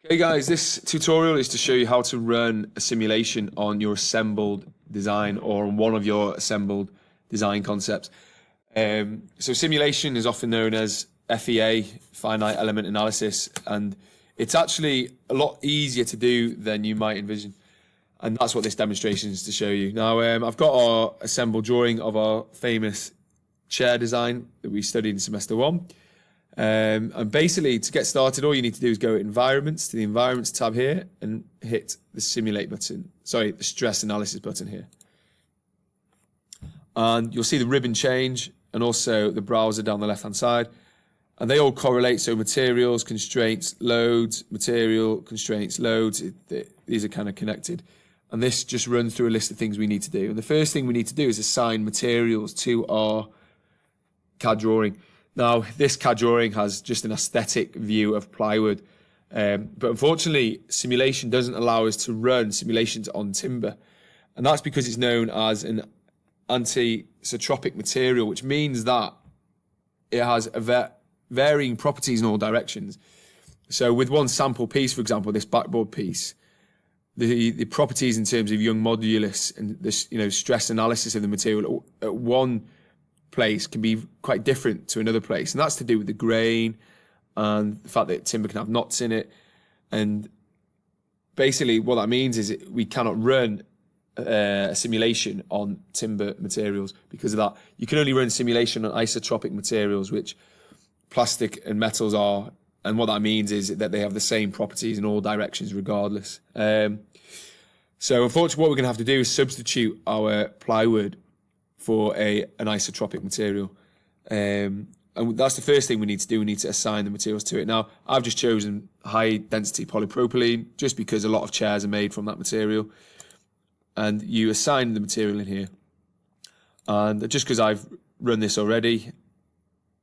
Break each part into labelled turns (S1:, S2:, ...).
S1: Hey guys, this tutorial is to show you how to run a simulation on your assembled design or on one of your assembled design concepts. So simulation is often known as FEA, Finite Element Analysis, and it's actually a lot easier to do than you might envision. And that's what this demonstration is to show you. Now, I've got our assembled drawing of our famous chair design that we studied in semester one. And basically, to get started, all you need to do is go to Environments, to the Environments tab here, and hit the Simulate button. Sorry, the Stress Analysis button here. And you'll see the ribbon change and also the browser down the left-hand side. And they all correlate, so materials, constraints, loads, material, constraints, loads. These are kind of connected. And this just runs through a list of things we need to do. And the first thing we need to do is assign materials to our CAD drawing. Now, this CAD drawing has just an aesthetic view of plywood, but unfortunately, simulation doesn't allow us to run simulations on timber, and that's because it's known as an anisotropic material, which means that it has varying properties in all directions. So with one sample piece, for example, this backboard piece, the properties in terms of Young modulus and this, stress analysis of the material at one place can be quite different to another place, and that's to do with the grain and the fact that timber can have knots in it. And basically what that means is we cannot run a simulation on timber materials because of that. You can only run simulation on isotropic materials, which plastic and metals are, and what that means is that they have the same properties in all directions regardless. So unfortunately what we're going to have to do is substitute our plywood for an isotropic material. And that's the first thing we need to do. We need to assign the materials to it. Now, I've just chosen high density polypropylene just because a lot of chairs are made from that material. And you assign the material in here. And just because I've run this already,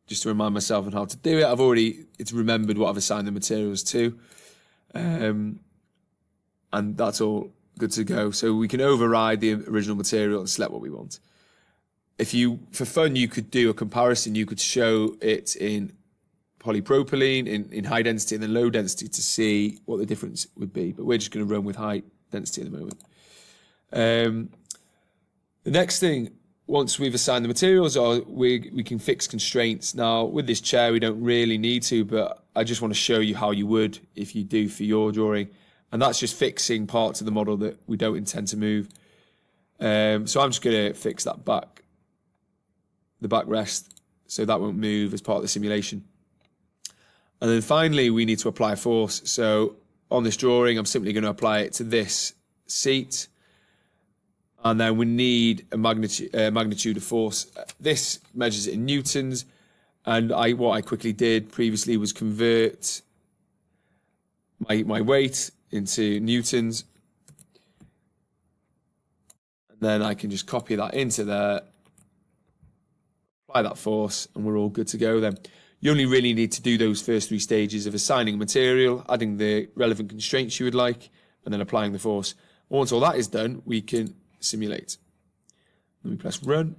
S1: just to remind myself on how to do it, it's remembered what I've assigned the materials to. And that's all good to go. So we can override the original material and select what we want. For fun, you could do a comparison. You could show it in polypropylene, in high density and then low density to see what the difference would be. But we're just going to run with high density at the moment. The next thing, once we've assigned the materials, we can fix constraints. Now, with this chair, we don't really need to, but I just want to show you how you would if you do for your drawing. And that's just fixing parts of the model that we don't intend to move. So I'm just going to fix that the backrest, so that won't move as part of the simulation. And then finally, we need to apply a force. So on this drawing, I'm simply going to apply it to this seat. And then we need a magnitude of force. This measures it in newtons. And what I quickly did previously was convert my weight into newtons. And then I can just copy that into there, apply that force, and we're all good to go then. You only really need to do those first three stages of assigning material, adding the relevant constraints you would like, and then applying the force. Once all that is done, we can simulate. Let me press run.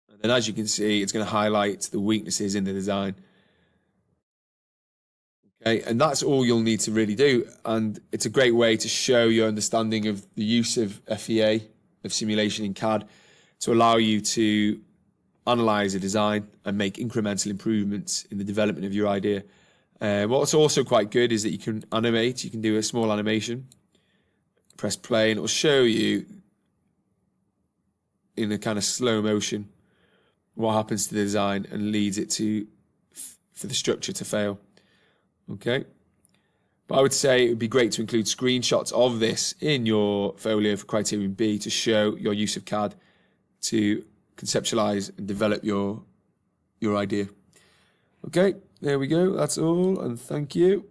S1: And then as you can see, it's going to highlight the weaknesses in the design. Okay, and that's all you'll need to really do. And it's a great way to show your understanding of the use of FEA, of simulation in CAD, to allow you to analyze a design and make incremental improvements in the development of your idea. What's also quite good is that you can animate. You can do a small animation, press play, and it will show you in a kind of slow motion what happens to the design and leads it for the structure to fail. Okay, but I would say it would be great to include screenshots of this in your folio for Criterion B to show your use of CAD to conceptualize and develop your idea. Okay, there we go. That's all, and thank you.